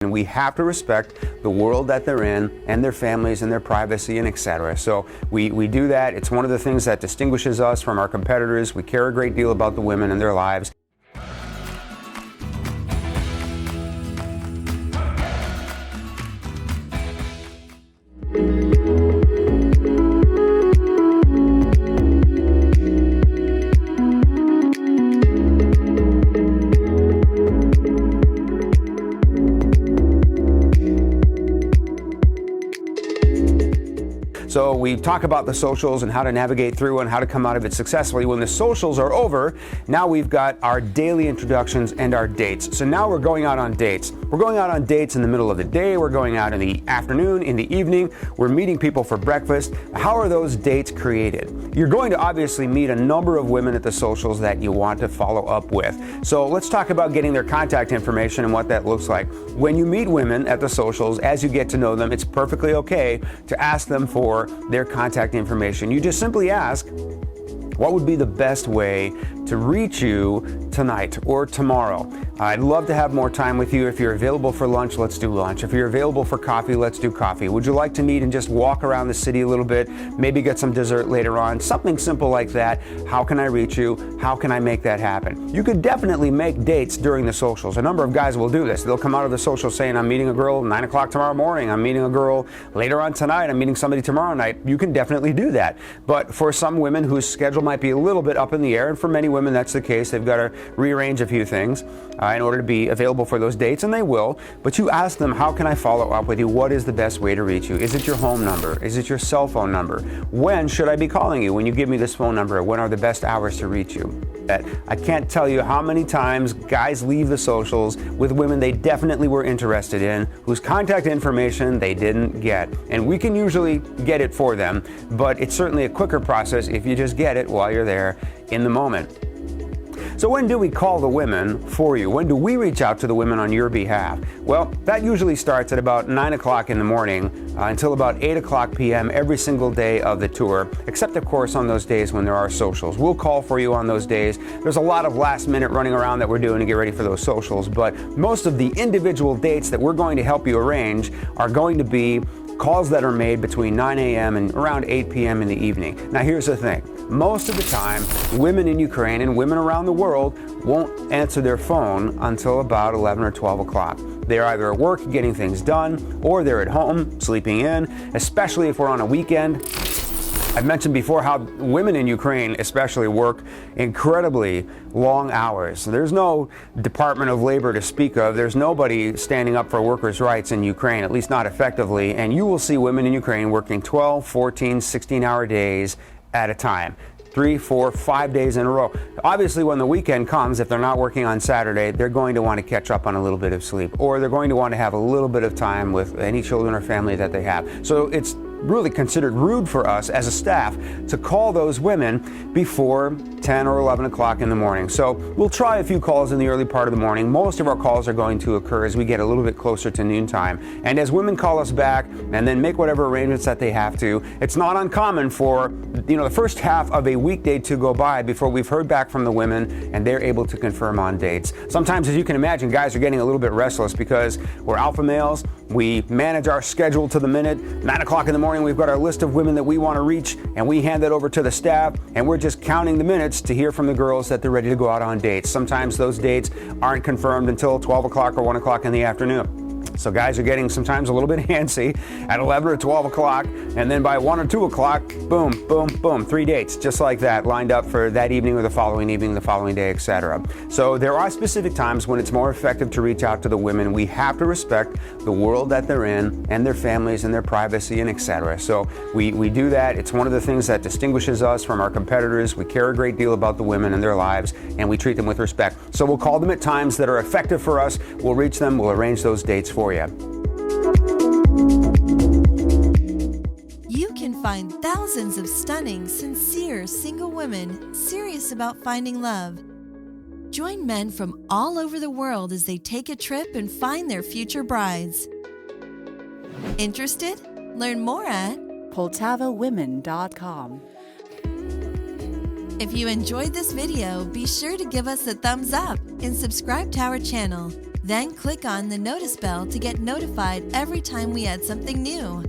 And we have to respect the world that they're in and their families and their privacy and etc. So we do that. It's one of the things that distinguishes us from our competitors. We care a great deal about the women and their lives. So we talk about the socials and how to navigate through and how to come out of it successfully. When the socials are over, now we've got our daily introductions and our dates. So now we're going out on dates. We're going out on dates in the middle of the day. We're going out in the afternoon, in the evening. We're meeting people for breakfast. How are those dates created? You're going to obviously meet a number of women at the socials that you want to follow up with. So let's talk about getting their contact information and what that looks like. When you meet women at the socials, as you get to know them, it's perfectly okay to ask them for their contact information. You just simply ask, what would be the best way to reach you tonight or tomorrow? I'd love to have more time with you. If you're available for lunch, let's do lunch. If you're available for coffee, let's do coffee. Would you like to meet and just walk around the city a little bit? Maybe get some dessert later on. Something simple like that. How can I reach you? How can I make that happen? You could definitely make dates during the socials. A number of guys will do this. They'll come out of the social saying, I'm meeting a girl 9 o'clock tomorrow morning. I'm meeting a girl later on tonight. I'm meeting somebody tomorrow night. You can definitely do that. But for some women whose schedule might be a little bit up in the air, and for many women that's the case, they've got to rearrange a few things in order to be available for those dates, and they will. But you ask them, how can I follow up with you? What is the best way to reach you? Is it your home number? Is it your cell phone number? When should I be calling you? When you give me this phone number, when are the best hours to reach you? I can't tell you how many times guys leave the socials with women they definitely were interested in, whose contact information they didn't get. And we can usually get it for them, but it's certainly a quicker process if you just get it while you're there in the moment. So when do we call the women for you? When do we reach out to the women on your behalf? Well, that usually starts at about 9 o'clock in the morning until about 8 o'clock p.m. every single day of the tour, except of course on those days when there are socials. We'll call for you on those days. There's a lot of last minute running around that we're doing to get ready for those socials, but most of the individual dates that we're going to help you arrange are going to be calls that are made between 9 a.m. and around 8 p.m. in the evening. Now here's the thing. Most of the time, women in Ukraine and women around the world won't answer their phone until about 11 or 12 o'clock. They're either at work getting things done, or they're at home sleeping in, especially if we're on a weekend. I've mentioned before how women in Ukraine especially work incredibly long hours. There's no Department of Labor to speak of. There's nobody standing up for workers' rights in Ukraine, at least not effectively. And you will see women in Ukraine working 12, 14, 16-hour days at a time. 3, 4, 5 days in a row. Obviously, when the weekend comes, if they're not working on Saturday, they're going to want to catch up on a little bit of sleep, or they're going to want to have a little bit of time with any children or family that they have. So it's really considered rude for us as a staff to call those women before 10 or 11 o'clock in the morning. So we'll try a few calls in the early part of the morning. Most of our calls are going to occur as we get a little bit closer to noontime. And as women call us back and then make whatever arrangements that they have to, it's not uncommon for the first half of a weekday to go by before we've heard back from the women and they're able to confirm on dates. Sometimes, as you can imagine, guys are getting a little bit restless because we're alpha males. We manage our schedule to the minute. 9 o'clock in the morning, we've got our list of women that we want to reach, and we hand that over to the staff, and we're just counting the minutes to hear from the girls that they're ready to go out on dates. Sometimes those dates aren't confirmed until 12 o'clock or 1 o'clock in the afternoon. So guys are getting sometimes a little bit antsy at 11 or 12 o'clock, and then by 1 or 2 o'clock, boom, boom, boom, 3 dates just like that lined up for that evening or the following evening, the following day, etc. So there are specific times when it's more effective to reach out to the women. We have to respect the world that they're in and their families and their privacy and etc. So we do that. It's one of the things that distinguishes us from our competitors. We care a great deal about the women and their lives, and we treat them with respect. So we'll call them at times that are effective for us. We'll reach them. We'll arrange those dates for you. You can find thousands of stunning, sincere single women serious about finding love. Join men from all over the world as they take a trip and find their future brides. Interested? Learn more at poltavawomen.com. If you enjoyed this video, be sure to give us a thumbs up and subscribe to our channel. Then click on the notice bell to get notified every time we add something new.